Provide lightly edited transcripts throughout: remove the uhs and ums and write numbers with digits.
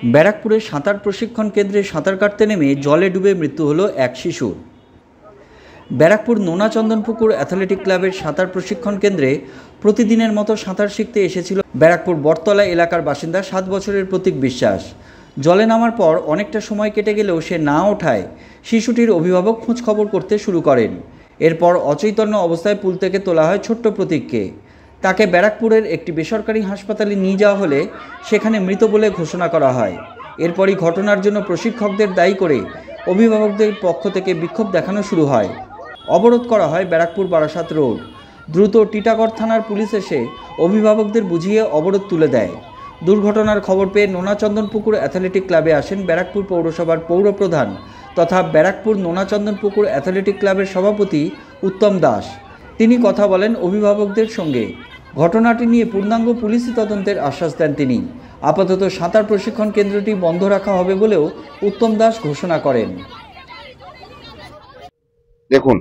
ব্যারাকপুরে সাঁতার প্রশিক্ষণ কেন্দ্রে সাঁতার কাটতে নেমে জলে ডুবে মৃত্যু হলো এক শিশুর। ব্যারাকপুর নোনা চন্দনপুকুর অ্যাথলেটিক ক্লাবের সাঁতার প্রশিক্ষণ কেন্দ্রে প্রতিদিনের মতো সাঁতার শিখতে এসেছিল ব্যারাকপুর বটতলা এলাকার বাসিন্দা 7 বছরের প্রতীক বিশ্বাস। জলে নামার পর অনেকটা সময় কেটে গেলেও সে না ওঠায় শিশুটির অভিভাবক খোঁজখবর করতে শুরু করেন। এরপর অচৈতন্য অবস্থায় পুল থেকে তোলা হয় ছোট্ট প্রতীককে। তাকে ব্যারাকপুরের একটি বেসরকারি হাসপাতালে নিয়ে যাওয়া হলে সেখানে মৃত বলে ঘোষণা করা হয়। এরপরই ঘটনার জন্য প্রশিক্ষকদের দায়ী করে অভিভাবকদের পক্ষ থেকে বিক্ষোভ দেখানো শুরু হয়। অবরোধ করা হয় ব্যারাকপুর বারাসাত রোড। দ্রুত টিটাগড় থানার পুলিশ এসে অভিভাবকদের বুঝিয়ে অবরোধ তুলে দেয়। দুর্ঘটনার খবর পেয়ে নোনা চন্দনপুকুর অ্যাথলেটিক ক্লাবে আসেন ব্যারাকপুর পৌরসভার পৌরপ্রধান তথা ব্যারাকপুর নোনা চন্দনপুকুর অ্যাথলেটিক ক্লাবের সভাপতি উত্তম দাস। তিনি কথা বলেন অভিভাবকদের সঙ্গে। ঘটনাটি নিয়ে পূর্ণাঙ্গ পুলিশি তদন্তের আশ্বাস দেন তিনি। আপাতত সাঁতার প্রশিক্ষণ কেন্দ্রটি বন্ধ রাখা হবে বলেও উত্তম দাস ঘোষণা করেন। দেখুন,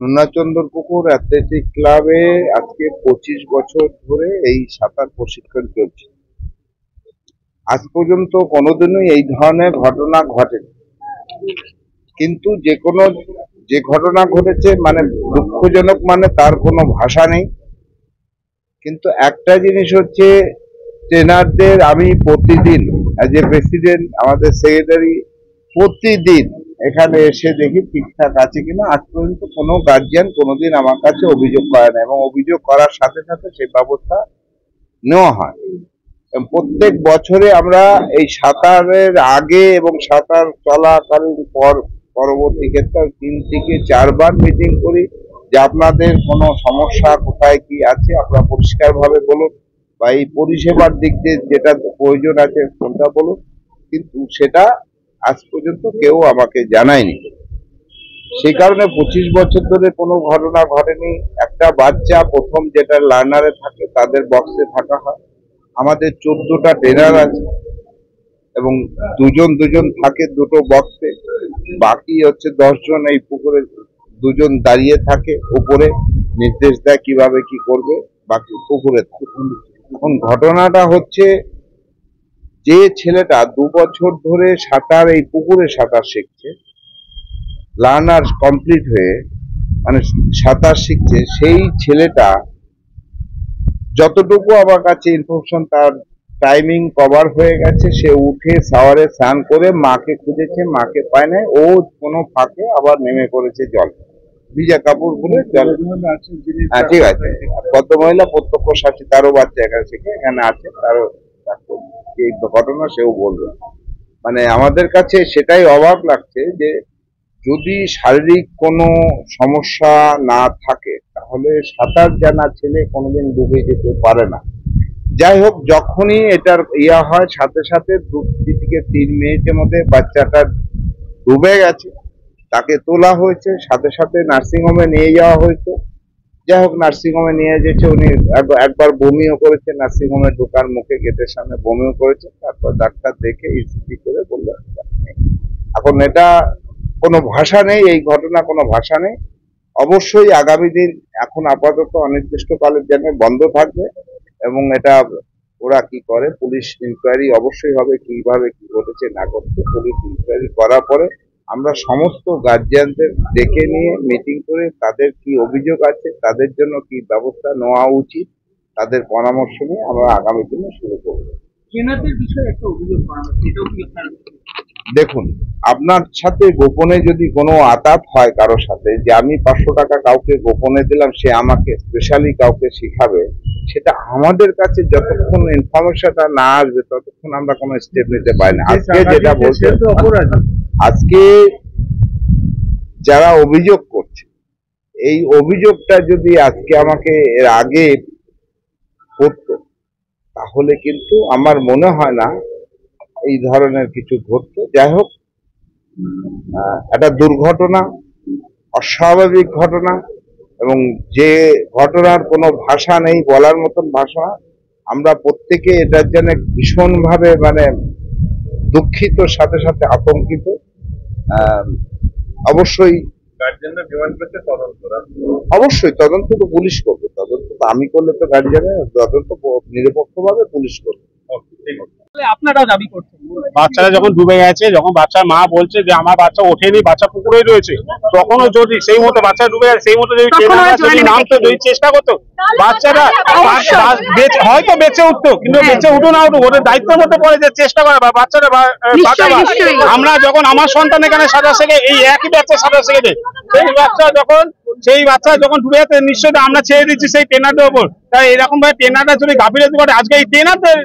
নোনা চন্দনপুকুর অ্যাথলেটিক ক্লাবে আজকে 25 বছর ধরে এই সাঁতার প্রশিক্ষণ চলছে। আজ পর্যন্ত কোনোদিনই এই ধরনের ঘটনা ঘটেনি, কিন্তু যে ঘটনা ঘটেছে মানে দুঃখজনক, মানে তার কোনো ভাষা নেই। কিন্তু একটা জিনিস হচ্ছে, ট্রেনারদের আমি প্রতিদিন অ্যাজ এ প্রেসিডেন্ট, আমাদের সেক্রেটারি প্রতিদিন এখানে এসে দেখি ঠিকঠাক আছে কিনা। আজ পর্যন্ত কোনো গার্জিয়ান কোনোদিন আমার কাছে অভিযোগ করে না, এবং অভিযোগ করার সাথে সাথে সেই ব্যবস্থা নেওয়া হয়। প্রত্যেক বছরে আমরা এই সাঁতারের আগে এবং সাঁতার চলাকালীন পরবর্তী ক্ষেত্রে 3 থেকে 4 বার মিটিং করি যে আপনাদের কোনো সমস্যা কোথায় কি আছে আপনারা পরিষ্কারভাবে বলুন, বা এই পরিষেবার দিক দিয়ে যেটা প্রয়োজন আছে কোনটা বলুন। কিন্তু সেটা আজ পর্যন্ত কেউ আমাকে জানায়নি। সেই কারণে 25 বছর ধরে কোনো ঘটনা ঘটেনি। একটা বাচ্চা প্রথম যেটা লার্নারে থাকে তাদের বক্সে থাকা হয়। আমাদের 14টা ট্রেনার আছে এবং দুজন থাকে দুটো বক্সে। বাকি হচ্ছে 10 জন এই পুকুরে, 2 জন দাঁড়িয়ে থাকে উপরে, নির্দেশ দেয় কিভাবে কি করবে, বাকি পুকুরে থাকে। এখন ঘটনাটা হচ্ছে, যে ছেলেটা 2 বছর ধরে সাঁতার এই পুকুরে সাঁতার শিখছে, লার্নার কমপ্লিট হয়ে মানে সাঁতার শিখছে, সেই ছেলেটা যতটুকু আমার কাছে ইনফরমেশন, তার টাইমিং কভার হয়ে গেছে। সে উঠে শাওয়ারে স্নান করে মাকে খুঁজেছে, মাকে পায় নাই। ও কোনো ফাঁকে আবার নেমে পড়েছে জল, ভিজা কাপড় পরে জল। হ্যাঁ, ঠিক আছে। ভদ্রমহিলা প্রত্যক্ষ সাক্ষী, তারও বাচ্চা এখানে আছে, তারও এই ঘটনা সেও বলবে। মানে আমাদের কাছে সেটাই অবাক লাগছে যে যদি শারীরিক কোনো সমস্যা না থাকে তাহলে সাঁতার জানা ছেলে কোনোদিন ডুবে যেতে পারে না। যাই হোক, যখনই এটার হয় সাথে সাথে 2 থেকে 3 মিনিটের মধ্যে বাচ্চাটা ডুবে গেছে, তাকে তোলা হয়েছে, সাথে সাথে নার্সিংহোমে নিয়ে যাওয়া হয়েছে। যাই হোক, নার্সিংহোমে নিয়ে যেতে উনি একবার বমিও করেছে, নার্সিংহোমে ঢোকার মুখে গেটের সামনে বমিও করেছে। তারপর ডাক্তার দেখে ইসিজি করে বলল। এখন এটা কোনো ভাষা নেই, এই ঘটনা কোনো ভাষা নেই। অবশ্যই আগামী দিন, এখন আপাতত অনির্দিষ্টকালের জন্য বন্ধ থাকবে, এবং এটা ওরা কি করে, পুলিশ ইনকোয়ারি অবশ্যই হবে, কিভাবে কি ঘটেছে না ঘটেছে। পুলিশ ইনকোয়ারি করার পরে আমরা সমস্ত গার্জিয়ানদের ডেকে নিয়ে মিটিং করে তাদের কি অভিযোগ আছে, তাদের জন্য কি ব্যবস্থা নেওয়া উচিত, তাদের পরামর্শ নিয়ে আমরা আগামী দিনে শুরু করব। দেখুন, আপনার সাথে গোপনে যদি কোনো আতাত হয় কারোর সাথে, যে আমি 500 টাকা কাউকে গোপনে দিলাম, সে আমাকে স্পেশালি কাউকে শিখাবে, সেটা আমাদের কাছে যতক্ষণ ইনফরমেশনটা না আসবে ততক্ষণ আমরা কোনো স্টেপ নিতে পারি না। আজকে যেটা বলছে, আজকে যারা অভিযোগ করছে, এই অভিযোগটা যদি আজকে আমাকে এর আগে করতো তাহলে কিন্তু আমার মনে হয় না এই ধরনের কিছু ঘটতো। যাই হোক, একটা দুর্ঘটনা, অস্বাভাবিক ঘটনা, এবং যে ঘটনার কোনো ভাষা নেই, বলার মতন ভাষা। আমরা প্রত্যেকে এটার জন্য ভীষণভাবে মানে দুঃখিত, সাথে সাথে আতঙ্কিত। অবশ্যই গার্জিয়ানরা ডিমান্ড করছে তদন্ত। অবশ্যই তদন্ত তো পুলিশ করবে, তদন্ত তো আমি করলে তো গার্জিয়ানরা, তদন্ত নিরপেক্ষভাবে পুলিশ করবে। আপনারাও দাবি করছেন। বাচ্চারা যখন ডুবে গেছে, যখন বাচ্চার মা বলছে যে আমার বাচ্চা ওঠেনি, বাচ্চা পুকুরে রয়েছে, তখনও যদি সেই মতো বাচ্চা ডুবে গেছে, সেই মতো যদি নামতো, যদি চেষ্টা করতো, বাচ্চারা হয়তো বেঁচে উঠতো, কিন্তু বেঁচে উঠো না উঠুক, ওদের দায়িত্বের মধ্যে পড়ে যে চেষ্টা করা বা বাচ্চারা বাঁচাবা। আমরা যখন আমার সন্তান এখানে সাঁতার শেখে, এই একই বাচ্চা সাঁতার শেখেছে, সেই বাচ্চা যখন ডুবে যাচ্ছে, নিশ্চয়ই আমরা ছেড়ে দিচ্ছি সেই ট্রেনারদের উপর। তাই এরকম ভাবে ট্রেনাররা যদি গাফিলতি করে, আজকে এই ট্রেনারদের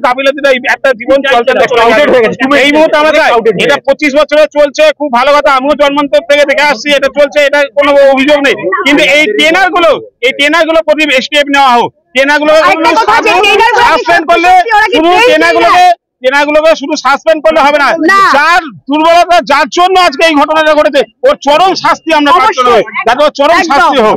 গাফিলতিটা একটা জীবন চলছে। এই মুহূর্তে আমরা চাই, এটা 25 বছরে চলছে, খুব ভালো কথা, আমিও জন্মান্তর থেকে দেখে আসছি, এটা চলছে, এটা কোনো অভিযোগ নেই। কিন্তু এই ট্রেনার গুলো প্রতি স্টেপ নেওয়া হোক। ট্রেনারগুলো সাসপেন্ড করলে শুধু ট্রেনারগুলোকে শুধু সাসপেন্ড করলে হবে না, যার দুর্বলতা, যার জন্য আজকে এই ঘটনাটা ঘটেছে, ওর চরম শাস্তি আমরা প্রাপ্ত হবে, যাতে ওর চরম শাস্তি হোক।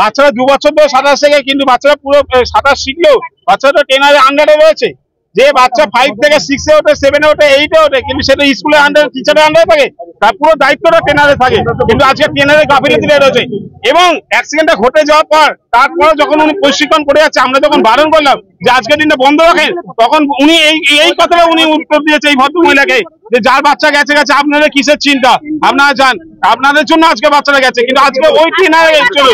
বাচ্চারা 2 বছর ধরে সাঁতার শেখে, কিন্তু বাচ্চারা পুরো সাঁতার শিখলেও বাচ্চারা তো ট্রেনারের আন্ডারে রয়েছে। যে বাচ্চা 5 থেকে 6 এ ওঠে, 7 এ ওঠে, 8 এ ওঠে, কিন্তু সেটা স্কুলের আন্ডারে, টিচারের আন্ডারে থাকে, তার পুরো দায়িত্বটা ট্রেনারে থাকে। কিন্তু আজকে ট্রেনারের গাফিলতি রয়েছে, এবং অ্যাক্সিডেন্টটা ঘটে যাওয়ার পর তারপরে যখন উনি প্রশিক্ষণ করে যাচ্ছে, আমরা যখন বারণ করলাম যে আজকের দিনটা বন্ধ রাখেন, তখন উনি এই কথাটা উনি উত্তর দিয়েছে এই ভদ্র মহিলাকে, যে যার বাচ্চা গেছে গেছে, আপনাদের কিসের চিন্তা, আপনারা যান, আপনাদের জন্য আজকে বাচ্চারা গেছে। কিন্তু আজকে ওই ট্রেনার চলো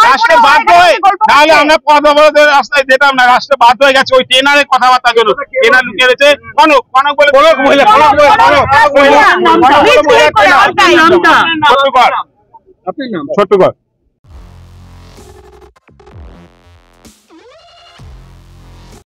রাষ্ট্রে বাধ্য হয়ে, তাহলে আমরা পথ অবরোধের রাস্তায় যেতাম না। রাষ্ট্রে বাধ্য হয়ে গেছে ওই ট্রেনারের কথাবার্তার জন্য। ট্রেনার লুকিয়ে রয়েছে কনক বলে ছোট্টকর।